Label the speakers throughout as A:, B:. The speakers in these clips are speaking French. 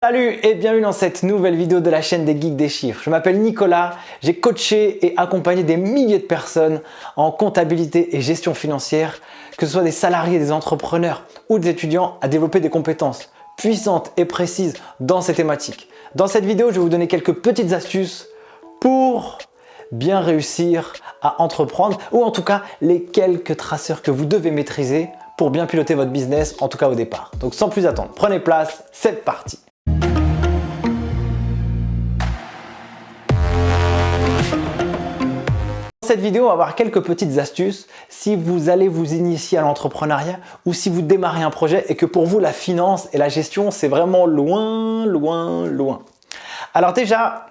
A: Salut et bienvenue dans cette nouvelle vidéo de la chaîne des Geeks des Chiffres. Je m'appelle Nicolas, j'ai coaché et accompagné des milliers de personnes en comptabilité et gestion financière, que ce soit des salariés, des entrepreneurs ou des étudiants, à développer des compétences puissantes et précises dans ces thématiques. Dans cette vidéo, je vais vous donner quelques petites astuces pour bien réussir à entreprendre, ou en tout cas les quelques traceurs que vous devez maîtriser pour bien piloter votre business, en tout cas au départ. Donc sans plus attendre, prenez place, c'est parti. Dans cette vidéo, on va voir quelques petites astuces si vous allez vous initier à l'entrepreneuriat ou si vous démarrez un projet et que pour vous la finance et la gestion c'est vraiment loin. Alors déjà,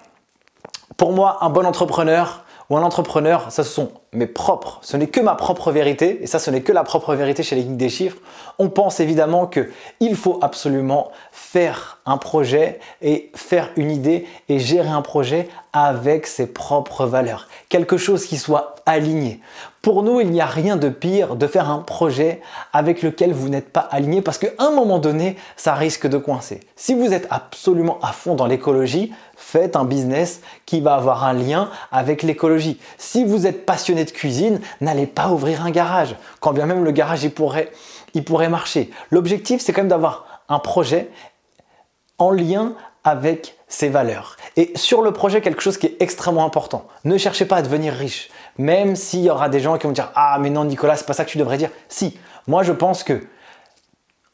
A: pour moi, un bon entrepreneur ou un entrepreneur, ça ce sont mes propres, ce n'est que ma propre vérité et ça ce n'est que la propre vérité chez les Geeks des Chiffres. On pense évidemment qu'il faut absolument faire un projet et faire une idée et gérer un projet avec ses propres valeurs. Quelque chose qui soit aligné. Pour nous, il n'y a rien de pire de faire un projet avec lequel vous n'êtes pas aligné parce qu'à un moment donné, ça risque de coincer. Si vous êtes absolument à fond dans l'écologie, faites un business qui va avoir un lien avec l'écologie. Si vous êtes passionné de cuisine, n'allez pas ouvrir un garage. Quand bien même le garage, il pourrait marcher. L'objectif, c'est quand même d'avoir un projet en lien avec ses valeurs. Et sur le projet, quelque chose qui est extrêmement important. Ne cherchez pas à devenir riche. Même s'il y aura des gens qui vont dire « Ah mais non Nicolas, c'est pas ça que tu devrais dire. » Si, moi je pense que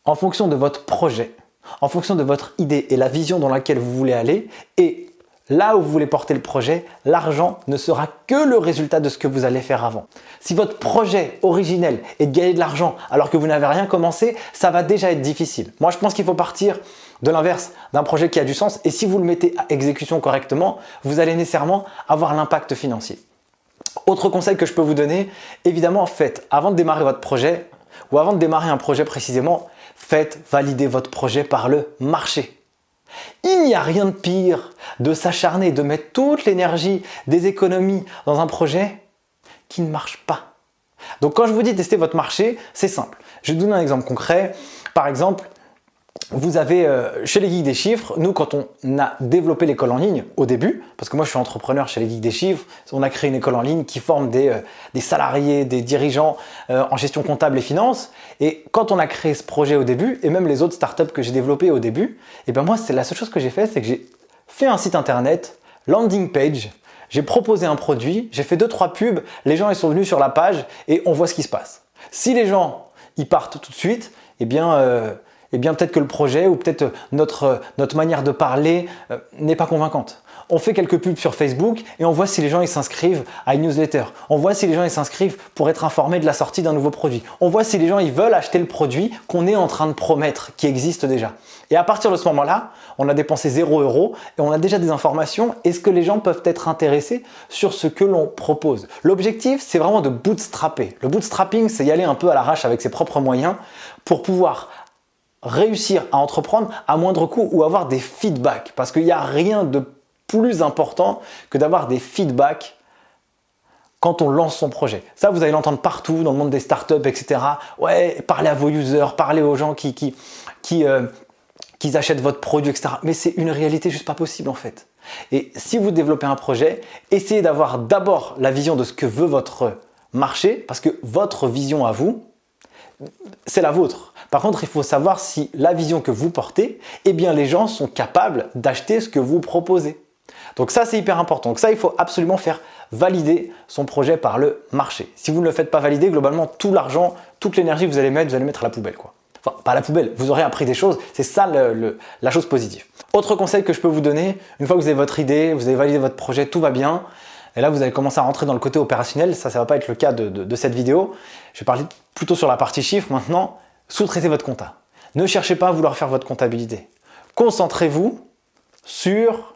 A: en fonction de votre projet, en fonction de votre idée et la vision dans laquelle vous voulez aller et là où vous voulez porter le projet, l'argent ne sera que le résultat de ce que vous allez faire avant. Si votre projet originel est de gagner de l'argent alors que vous n'avez rien commencé, ça va déjà être difficile. Moi, je pense qu'il faut partir de l'inverse, d'un projet qui a du sens et si vous le mettez à exécution correctement, vous allez nécessairement avoir l'impact financier. Autre conseil que je peux vous donner, évidemment, faites avant de démarrer votre projet ou avant de démarrer un projet précisément, faites valider votre projet par le marché. Il n'y a rien de pire de s'acharner, de mettre toute l'énergie des économies dans un projet qui ne marche pas. Donc quand je vous dis tester votre marché, c'est simple. Je vais vous donner un exemple concret. Par exemple, vous avez chez les Geeks des Chiffres, nous quand on a développé l'école en ligne au début, parce que moi je suis entrepreneur chez les Geeks des Chiffres, on a créé une école en ligne qui forme des salariés, des dirigeants en gestion comptable et finance. Et quand on a créé ce projet au début, et même les autres startups que j'ai développées au début, et ben moi c'est la seule chose que j'ai fait, c'est que j'ai fait un site internet, landing page, j'ai proposé un produit, j'ai fait 2-3 pubs, les gens ils sont venus sur la page et on voit ce qui se passe. Si les gens ils partent tout de suite, eh bien peut-être que le projet ou peut-être notre manière de parler n'est pas convaincante. On fait quelques pubs sur Facebook et on voit si les gens ils s'inscrivent à une newsletter. On voit si les gens ils s'inscrivent pour être informés de la sortie d'un nouveau produit. On voit si les gens ils veulent acheter le produit qu'on est en train de promettre, qui existe déjà. Et à partir de ce moment-là, on a dépensé 0 € et on a déjà des informations. Est-ce que les gens peuvent être intéressés sur ce que l'on propose? L'objectif, c'est vraiment de bootstrapper. Le bootstrapping, c'est y aller un peu à l'arrache avec ses propres moyens pour pouvoir réussir à entreprendre à moindre coût ou avoir des feedbacks. Parce qu'il n'y a rien de plus important que d'avoir des feedbacks quand on lance son projet. Ça, vous allez l'entendre partout dans le monde des startups, etc. Ouais, parlez à vos users, parlez aux gens qui achètent votre produit, etc. Mais c'est une réalité juste pas possible en fait. Et si vous développez un projet, essayez d'avoir d'abord la vision de ce que veut votre marché, parce que votre vision à vous, c'est la vôtre. Par contre, il faut savoir si la vision que vous portez, eh bien les gens sont capables d'acheter ce que vous proposez. Donc ça, c'est hyper important. Donc ça, il faut absolument faire valider son projet par le marché. Si vous ne le faites pas valider, globalement, tout l'argent, toute l'énergie que vous allez mettre à la poubelle, quoi. Enfin, pas à la poubelle, vous aurez appris des choses, c'est ça la chose positive. Autre conseil que je peux vous donner, une fois que vous avez votre idée, vous avez validé votre projet, tout va bien, et là, vous allez commencer à rentrer dans le côté opérationnel. Ça ne va pas être le cas de cette vidéo. Je vais parler plutôt sur la partie chiffres maintenant. Sous-traitez votre compta. Ne cherchez pas à vouloir faire votre comptabilité. Concentrez-vous sur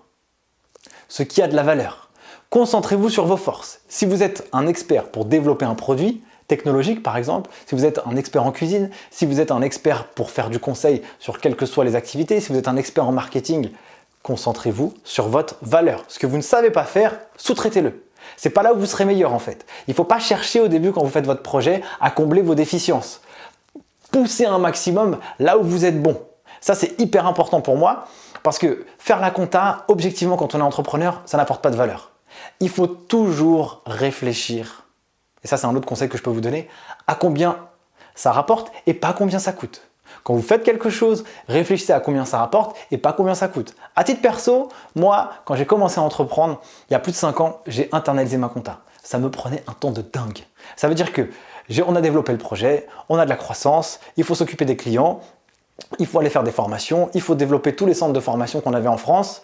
A: ce qui a de la valeur. Concentrez-vous sur vos forces. Si vous êtes un expert pour développer un produit technologique, par exemple, si vous êtes un expert en cuisine, si vous êtes un expert pour faire du conseil sur quelles que soient les activités, si vous êtes un expert en marketing, concentrez-vous sur votre valeur. Ce que vous ne savez pas faire, sous-traitez-le. C'est pas là où vous serez meilleur en fait. Il ne faut pas chercher au début quand vous faites votre projet à combler vos déficiences. Poussez un maximum là où vous êtes bon. Ça, c'est hyper important pour moi. Parce que faire la compta, objectivement, quand on est entrepreneur, ça n'apporte pas de valeur. Il faut toujours réfléchir, et ça c'est un autre conseil que je peux vous donner, à combien ça rapporte et pas combien ça coûte. Quand vous faites quelque chose, réfléchissez à combien ça rapporte et pas combien ça coûte. À titre perso, moi, quand j'ai commencé à entreprendre, il y a plus de 5 ans, j'ai internalisé ma compta. Ça me prenait un temps de dingue. Ça veut dire que on a développé le projet, on a de la croissance, il faut s'occuper des clients, il faut aller faire des formations, il faut développer tous les centres de formation qu'on avait en France,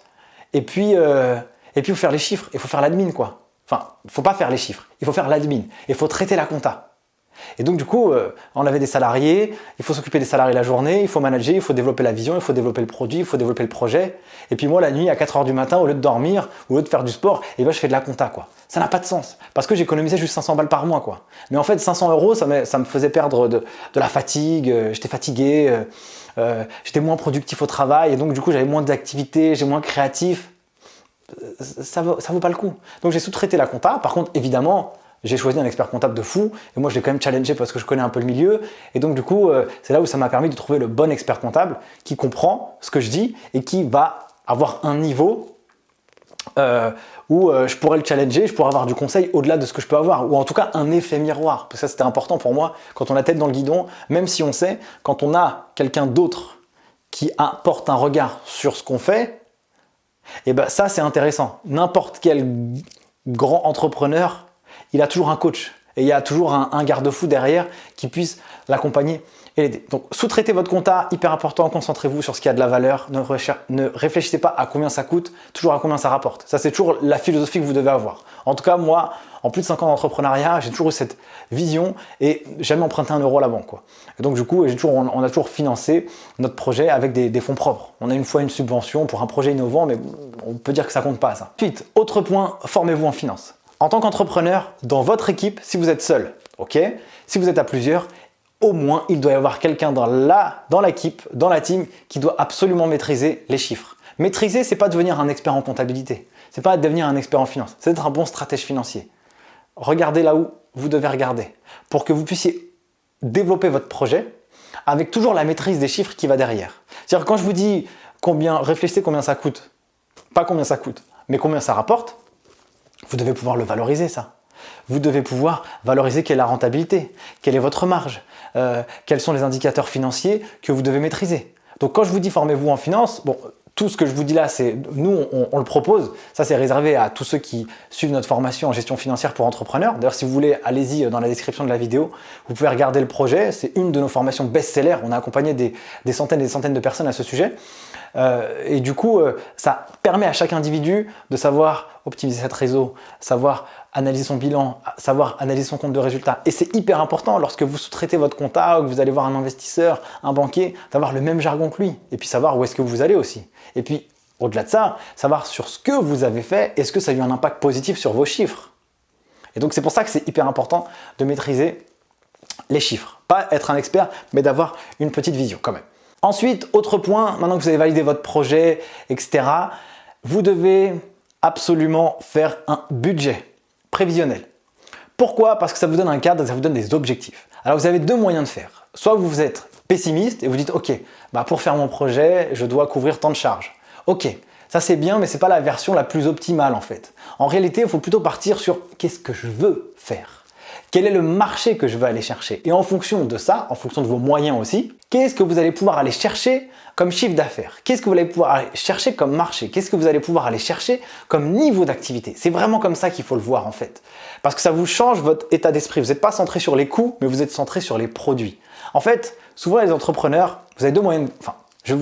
A: et puis il faut faire les chiffres, il faut faire l'admin quoi. Enfin, il ne faut pas faire les chiffres, il faut faire l'admin, il faut traiter la compta. Et donc du coup, on avait des salariés, il faut s'occuper des salariés la journée, il faut manager, il faut développer la vision, il faut développer le produit, il faut développer le projet. Et puis moi, la nuit, à 4 h du matin, au lieu de dormir, au lieu de faire du sport, je fais de la compta quoi. Ça n'a pas de sens, parce que j'économisais juste 500 balles par mois quoi. Mais en fait, 500 €, ça me faisait perdre de la fatigue, j'étais fatigué, j'étais moins productif au travail, et donc du coup, j'avais moins d'activité, j'ai moins créatif. Ça vaut pas le coup. Donc j'ai sous-traité la compta. Par contre, évidemment, j'ai choisi un expert comptable de fou, et moi je l'ai quand même challengé parce que je connais un peu le milieu, et donc du coup c'est là où ça m'a permis de trouver le bon expert comptable qui comprend ce que je dis et qui va avoir un niveau où je pourrais le challenger, je pourrais avoir du conseil au-delà de ce que je peux avoir, ou en tout cas un effet miroir, parce que ça c'était important pour moi, quand on a la tête dans le guidon, même si on sait, quand on a quelqu'un d'autre qui apporte un regard sur ce qu'on fait, et ben ça c'est intéressant. N'importe quel grand entrepreneur, il a toujours un coach et il y a toujours un garde-fou derrière qui puisse l'accompagner et l'aider. Donc sous-traitez votre compta, hyper important, concentrez-vous sur ce qui a de la valeur, ne réfléchissez pas à combien ça coûte, toujours à combien ça rapporte. Ça c'est toujours la philosophie que vous devez avoir. En tout cas moi, en plus de 5 ans d'entrepreneuriat, j'ai toujours eu cette vision et jamais emprunté un euro à la banque quoi. Et donc du coup, on a toujours financé notre projet avec des fonds propres. On a une fois une subvention pour un projet innovant, mais on peut dire que ça compte pas ça. Ensuite, autre point, formez-vous en finance. En tant qu'entrepreneur, dans votre équipe, si vous êtes seul, ok, si vous êtes à plusieurs, au moins il doit y avoir quelqu'un dans l'équipe, dans la team, qui doit absolument maîtriser les chiffres. Maîtriser, c'est pas devenir un expert en comptabilité, c'est pas devenir un expert en finance, c'est être un bon stratège financier. Regardez là où vous devez regarder pour que vous puissiez développer votre projet avec toujours la maîtrise des chiffres qui va derrière. C'est-à-dire quand je vous dis réfléchissez combien ça coûte, pas combien ça coûte, mais combien ça rapporte, vous devez pouvoir le valoriser ça. Vous devez pouvoir valoriser quelle est la rentabilité, quelle est votre marge, quels sont les indicateurs financiers que vous devez maîtriser. Donc quand je vous dis formez-vous en finance, bon, tout ce que je vous dis là, c'est nous on le propose. Ça c'est réservé à tous ceux qui suivent notre formation en gestion financière pour entrepreneurs. D'ailleurs si vous voulez, allez-y dans la description de la vidéo. Vous pouvez regarder le projet. C'est une de nos formations best-seller. On a accompagné des centaines et des centaines de personnes à ce sujet. Et du coup, ça permet à chaque individu de savoir optimiser sa trésor, savoir analyser son bilan, savoir analyser son compte de résultat. Et c'est hyper important lorsque vous sous-traitez votre compta ou que vous allez voir un investisseur, un banquier, d'avoir le même jargon que lui. Et puis savoir où est-ce que vous allez aussi. Et puis, au-delà de ça, savoir sur ce que vous avez fait, est-ce que ça a eu un impact positif sur vos chiffres. Et donc c'est pour ça que c'est hyper important de maîtriser les chiffres. Pas être un expert, mais d'avoir une petite vision quand même. Ensuite, autre point, maintenant que vous avez validé votre projet, etc., vous devez absolument faire un budget prévisionnel. Pourquoi? Parce que ça vous donne un cadre, ça vous donne des objectifs. Alors vous avez deux moyens de faire. Soit vous êtes pessimiste et vous dites ok, pour faire mon projet, je dois couvrir tant de charges. Ok, ça c'est bien, mais ce n'est pas la version la plus optimale en fait. En réalité, il faut plutôt partir sur qu'est-ce que je veux faire. Quel est le marché que je veux aller chercher? Et en fonction de ça, en fonction de vos moyens aussi, qu'est-ce que vous allez pouvoir aller chercher comme chiffre d'affaires? Qu'est-ce que vous allez pouvoir aller chercher comme marché? Qu'est-ce que vous allez pouvoir aller chercher comme niveau d'activité? C'est vraiment comme ça qu'il faut le voir en fait. Parce que ça vous change votre état d'esprit. Vous n'êtes pas centré sur les coûts, mais vous êtes centré sur les produits. En fait, souvent les entrepreneurs, vous avez deux moyens, je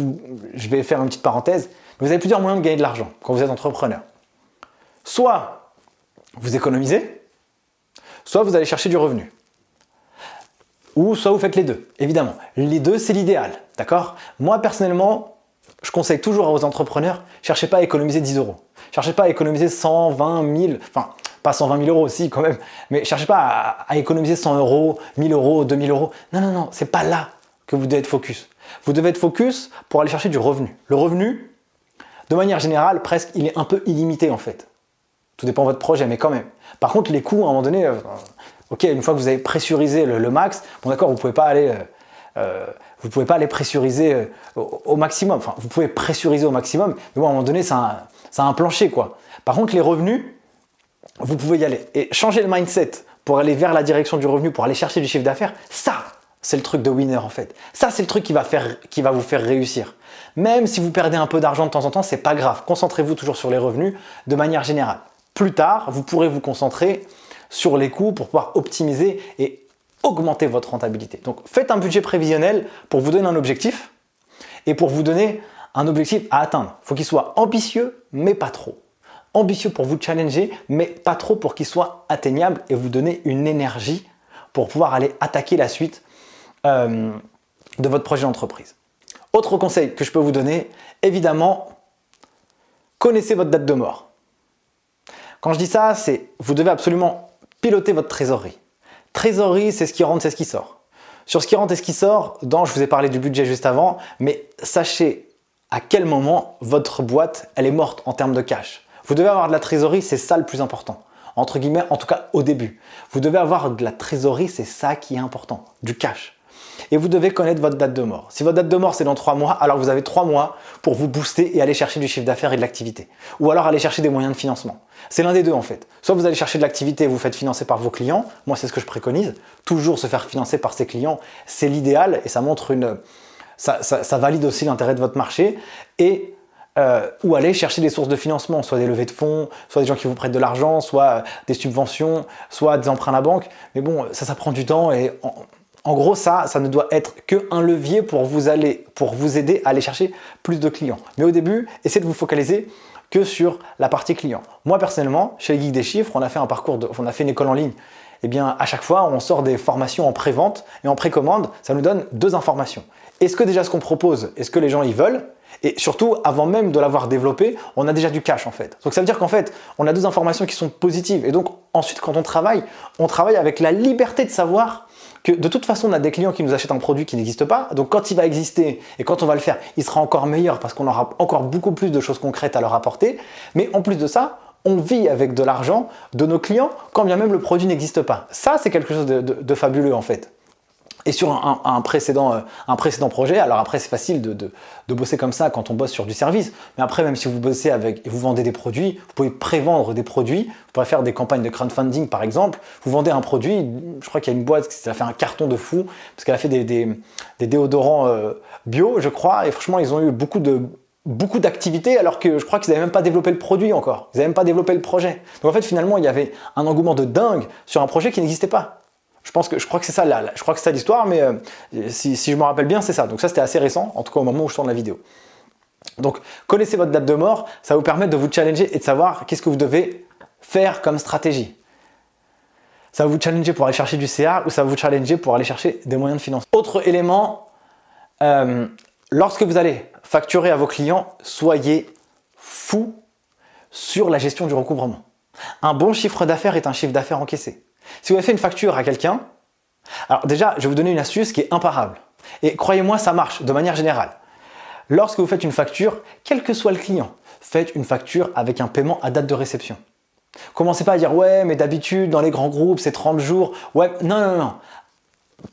A: vais faire une petite parenthèse, mais vous avez plusieurs moyens de gagner de l'argent quand vous êtes entrepreneur. Soit vous économisez, soit vous allez chercher du revenu. Ou soit vous faites les deux, évidemment. Les deux, c'est l'idéal, d'accord? Moi, personnellement, je conseille toujours aux entrepreneurs, cherchez pas à économiser 10 euros. Cherchez pas à économiser 120 000, enfin, pas 120 000 € aussi quand même, mais cherchez pas à économiser 100 euros, 1000 euros, 2000 euros. Non, non, non, c'est pas là que vous devez être focus. Vous devez être focus pour aller chercher du revenu. Le revenu, de manière générale, presque, il est un peu illimité en fait. Tout dépend de votre projet, mais quand même. Par contre, les coûts, à un moment donné, ok, une fois que vous avez pressurisé le max, bon d'accord, vous ne pouvez pas aller Vous ne pouvez pas les pressuriser au maximum. Enfin, vous pouvez pressuriser au maximum, mais bon, à un moment donné, ça a un plancher, quoi. Par contre, les revenus, vous pouvez y aller. Et changer le mindset pour aller vers la direction du revenu, pour aller chercher du chiffre d'affaires, ça, c'est le truc de winner en fait. Ça, c'est le truc qui va vous faire réussir. Même si vous perdez un peu d'argent de temps en temps, c'est pas grave. Concentrez-vous toujours sur les revenus de manière générale. Plus tard, vous pourrez vous concentrer sur les coûts pour pouvoir optimiser et augmenter votre rentabilité. Donc, faites un budget prévisionnel pour vous donner un objectif et pour vous donner un objectif à atteindre. Il faut qu'il soit ambitieux, mais pas trop. Ambitieux pour vous challenger, mais pas trop pour qu'il soit atteignable et vous donner une énergie pour pouvoir aller attaquer la suite de votre projet d'entreprise. Autre conseil que je peux vous donner, évidemment, connaissez votre date de mort. Quand je dis ça, c'est vous devez absolument piloter votre trésorerie. Trésorerie, c'est ce qui rentre, c'est ce qui sort. Sur ce qui rentre et ce qui sort, je vous ai parlé du budget juste avant, mais sachez à quel moment votre boîte elle est morte en termes de cash. Vous devez avoir de la trésorerie, c'est ça le plus important. Entre guillemets, en tout cas au début. Vous devez avoir de la trésorerie, c'est ça qui est important, du cash. Et vous devez connaître votre date de mort. Si votre date de mort c'est dans 3 mois, alors vous avez 3 mois pour vous booster et aller chercher du chiffre d'affaires et de l'activité. Ou alors aller chercher des moyens de financement. C'est l'un des deux en fait. Soit vous allez chercher de l'activité et vous faites financer par vos clients. Moi c'est ce que je préconise. Toujours se faire financer par ses clients, c'est l'idéal et ça montre ça valide aussi l'intérêt de votre marché. Ou aller chercher des sources de financement, soit des levées de fonds, soit des gens qui vous prêtent de l'argent, soit des subventions, soit des emprunts à la banque. Mais bon, ça prend du temps et en gros, ça ne doit être qu'un levier pour vous aider à aller chercher plus de clients. Mais au début, essayez de vous focaliser que sur la partie client. Moi, personnellement, chez les Geeks des Chiffres, on a fait une école en ligne. Eh bien, à chaque fois, on sort des formations en pré-vente et en précommande, ça nous donne 2 informations. Est-ce que déjà ce qu'on propose, est-ce que les gens y veulent? Et surtout, avant même de l'avoir développé, on a déjà du cash en fait. Donc ça veut dire qu'en fait, on a 2 informations qui sont positives. Et donc ensuite, quand on travaille avec la liberté de savoir que de toute façon, on a des clients qui nous achètent un produit qui n'existe pas. Donc quand il va exister et quand on va le faire, il sera encore meilleur parce qu'on aura encore beaucoup plus de choses concrètes à leur apporter. Mais en plus de ça, on vit avec de l'argent de nos clients quand bien même le produit n'existe pas. Ça, c'est quelque chose de fabuleux en fait. Et sur un précédent projet, alors après c'est facile de bosser comme ça quand on bosse sur du service, mais après même si vous bossez et vous vendez des produits, vous pouvez prévendre des produits, vous pouvez faire des campagnes de crowdfunding par exemple, vous vendez un produit, je crois qu'il y a une boîte qui a fait un carton de fou, parce qu'elle a fait des déodorants bio je crois, et franchement ils ont eu beaucoup d'activités alors que je crois qu'ils n'avaient même pas développé le produit encore, ils n'avaient même pas développé le projet. Donc en fait finalement il y avait un engouement de dingue sur un projet qui n'existait pas. Je crois que c'est ça l'histoire, mais si je me rappelle bien, c'est ça. Donc ça, c'était assez récent, en tout cas au moment où je tourne la vidéo. Donc, connaissez votre date de mort, ça va vous permettre de vous challenger et de savoir qu'est-ce que vous devez faire comme stratégie. Ça va vous challenger pour aller chercher du CA ou ça va vous challenger pour aller chercher des moyens de financement. Autre élément, lorsque vous allez facturer à vos clients, soyez fou sur la gestion du recouvrement. Un bon chiffre d'affaires est un chiffre d'affaires encaissé. Si vous avez fait une facture à quelqu'un, alors déjà, je vais vous donner une astuce qui est imparable. Et croyez-moi, ça marche de manière générale. Lorsque vous faites une facture, quel que soit le client, faites une facture avec un paiement à date de réception. Commencez pas à dire « ouais, mais d'habitude, dans les grands groupes, c'est 30 jours. » Ouais, non.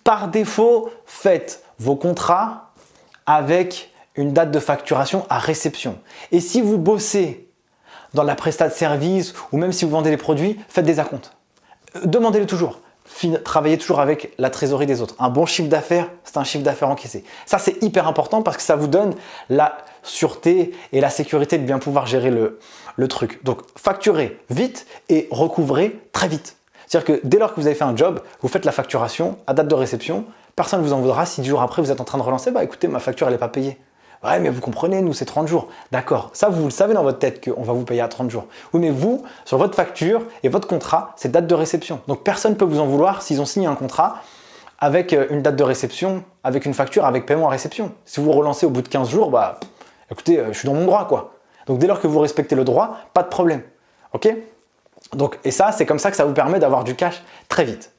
A: Par défaut, faites vos contrats avec une date de facturation à réception. Et si vous bossez dans la prestat de service ou même si vous vendez des produits, faites des acomptes. Demandez-le toujours. Travaillez toujours avec la trésorerie des autres. Un bon chiffre d'affaires, c'est un chiffre d'affaires encaissé. Ça, c'est hyper important parce que ça vous donne la sûreté et la sécurité de bien pouvoir gérer le truc. Donc, facturez vite et recouvrez très vite. C'est-à-dire que dès lors que vous avez fait un job, vous faites la facturation à date de réception. Personne ne vous en voudra si 10 jours après, vous êtes en train de relancer. Bah écoutez, ma facture, elle n'est pas payée. Ouais, mais vous comprenez, nous, c'est 30 jours. D'accord, ça, vous le savez dans votre tête qu'on va vous payer à 30 jours. Oui, mais vous, sur votre facture et votre contrat, c'est date de réception. Donc, personne ne peut vous en vouloir s'ils ont signé un contrat avec une date de réception, avec une facture, avec paiement à réception. Si vous relancez au bout de 15 jours, bah, écoutez, je suis dans mon droit, quoi. Donc, dès lors que vous respectez le droit, pas de problème. OK? Donc, et ça, c'est comme ça que ça vous permet d'avoir du cash très vite.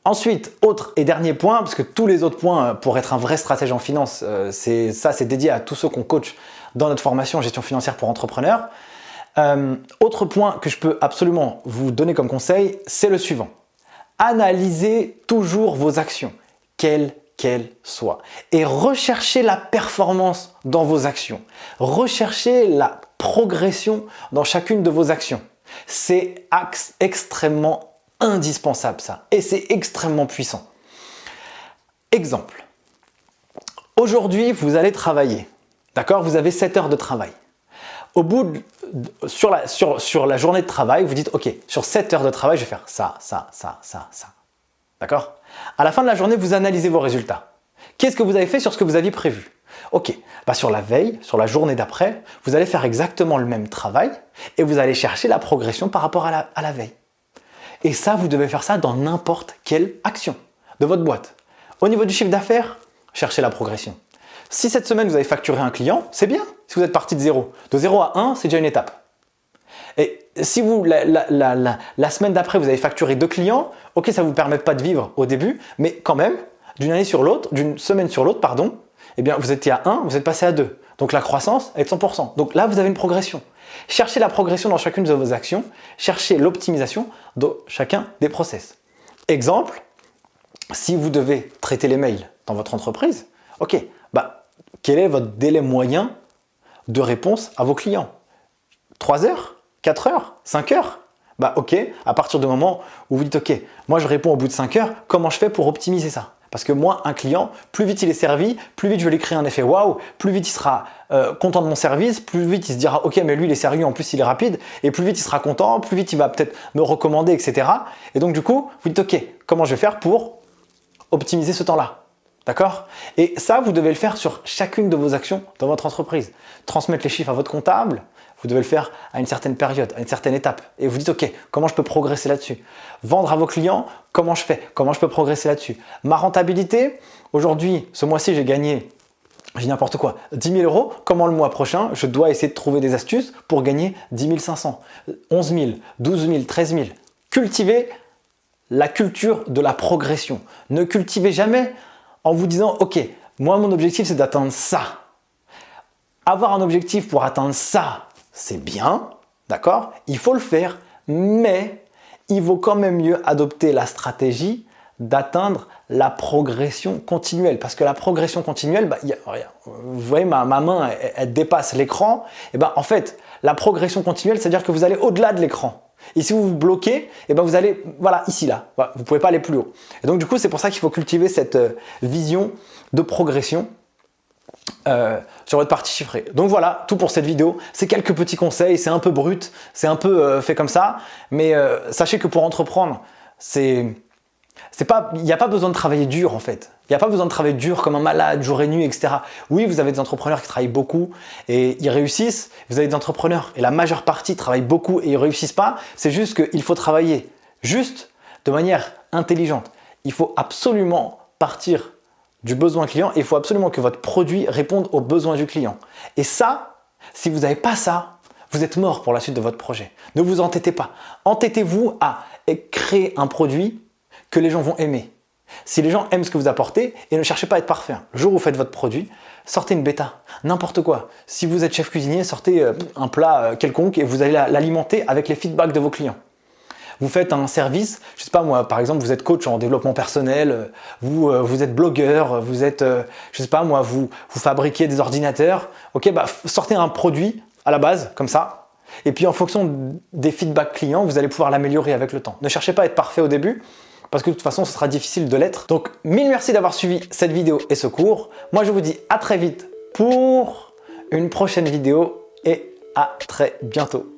A: Ensuite, autre et dernier point, parce que tous les autres points, pour être un vrai stratège en finance, c'est dédié à tous ceux qu'on coach dans notre formation gestion financière pour entrepreneurs. Autre point que je peux absolument vous donner comme conseil, c'est le suivant. Analysez toujours vos actions, quelles qu'elle soit. Et recherchez la performance dans vos actions. Recherchez la progression dans chacune de vos actions. C'est extrêmement indispensable ça. Et c'est extrêmement puissant. Exemple. Aujourd'hui, vous allez travailler. D'accord? Vous avez 7 heures de travail. Au bout sur la journée de travail, vous dites « Ok, sur 7 heures de travail, je vais faire ça, ça, ça, ça, ça. » D'accord? À la fin de la journée, vous analysez vos résultats. Qu'est-ce que vous avez fait sur ce que vous aviez prévu? Ok, bah sur la veille, sur la journée d'après, vous allez faire exactement le même travail et vous allez chercher la progression par rapport à la veille. Et ça, vous devez faire ça dans n'importe quelle action de votre boîte. Au niveau du chiffre d'affaires, cherchez la progression. Si cette semaine, vous avez facturé un client, c'est bien si vous êtes parti de 0. De 0 à 1, c'est déjà une étape. Et si vous, la semaine d'après, vous avez facturé 2 clients, ok, ça ne vous permet pas de vivre au début, mais quand même, d'une année sur l'autre, d'une semaine sur l'autre, pardon, eh bien, vous étiez à 1, vous êtes passé à 2. Donc la croissance est de 100%. Donc là, vous avez une progression. Cherchez la progression dans chacune de vos actions, cherchez l'optimisation dans chacun des process. Exemple, si vous devez traiter les mails dans votre entreprise, ok, bah, quel est votre délai moyen de réponse à vos clients? 3 heures? 4 heures? 5 heures? Bah ok, à partir du moment où vous dites ok, moi je réponds au bout de 5 heures, comment je fais pour optimiser ça? Parce que moi, un client, plus vite il est servi, plus vite je vais lui créer un effet waouh, plus vite il sera content de mon service, plus vite il se dira ok, mais lui il est sérieux, en plus il est rapide, et plus vite il sera content, plus vite il va peut-être me recommander, etc. Et donc du coup, vous dites ok, comment je vais faire pour optimiser ce temps-là? D'accord? Et ça, vous devez le faire sur chacune de vos actions dans votre entreprise. Transmettre les chiffres à votre comptable, vous devez le faire à une certaine période, à une certaine étape. Et vous dites, ok, comment je peux progresser là-dessus? Vendre à vos clients, comment je fais? Comment je peux progresser là-dessus? Ma rentabilité, aujourd'hui, ce mois-ci, j'ai gagné, je dis n'importe quoi, 10 000 euros. Comment le mois prochain, je dois essayer de trouver des astuces pour gagner 10 500, 11 000, 12 000, 13 000. Cultivez la culture de la progression. Ne cultivez jamais en vous disant, ok, moi mon objectif c'est d'atteindre ça. Avoir un objectif pour atteindre ça, c'est bien, d'accord? Il faut le faire, mais il vaut quand même mieux adopter la stratégie d'atteindre la progression continuelle. Parce que la progression continuelle, bah, vous voyez ma main, elle dépasse l'écran. Et ben, en fait, la progression continuelle, c'est-à-dire que vous allez au-delà de l'écran. Et si vous vous bloquez, et ben vous allez, voilà, ici, là. Voilà, vous ne pouvez pas aller plus haut. Et donc, du coup, c'est pour ça qu'il faut cultiver cette vision de progression sur votre partie chiffrée. Donc voilà, tout pour cette vidéo. C'est quelques petits conseils, c'est un peu brut, c'est un peu fait comme ça. Mais sachez que pour entreprendre, il n'y a pas besoin de travailler dur en fait. Il n'y a pas besoin de travailler dur comme un malade, jour et nuit, etc. Oui, vous avez des entrepreneurs qui travaillent beaucoup et ils réussissent. Vous avez des entrepreneurs et la majeure partie travaillent beaucoup et ils ne réussissent pas. C'est juste qu'il faut travailler juste de manière intelligente. Il faut absolument partir du besoin client et il faut absolument que votre produit réponde aux besoins du client. Et ça, si vous n'avez pas ça, vous êtes mort pour la suite de votre projet. Ne vous entêtez pas. Entêtez-vous à créer un produit que les gens vont aimer. Si les gens aiment ce que vous apportez, et ne cherchez pas à être parfait. Le jour où vous faites votre produit, sortez une bêta, n'importe quoi. Si vous êtes chef cuisinier, sortez un plat quelconque et vous allez l'alimenter avec les feedbacks de vos clients. Vous faites un service, je sais pas moi, par exemple, vous êtes coach en développement personnel, vous êtes blogueur, vous êtes, je sais pas moi, vous fabriquez des ordinateurs. Ok, bah sortez un produit à la base, comme ça. Et puis en fonction des feedbacks clients, vous allez pouvoir l'améliorer avec le temps. Ne cherchez pas à être parfait au début, parce que de toute façon, ce sera difficile de l'être. Donc, mille merci d'avoir suivi cette vidéo et ce cours. Moi, je vous dis à très vite pour une prochaine vidéo et à très bientôt.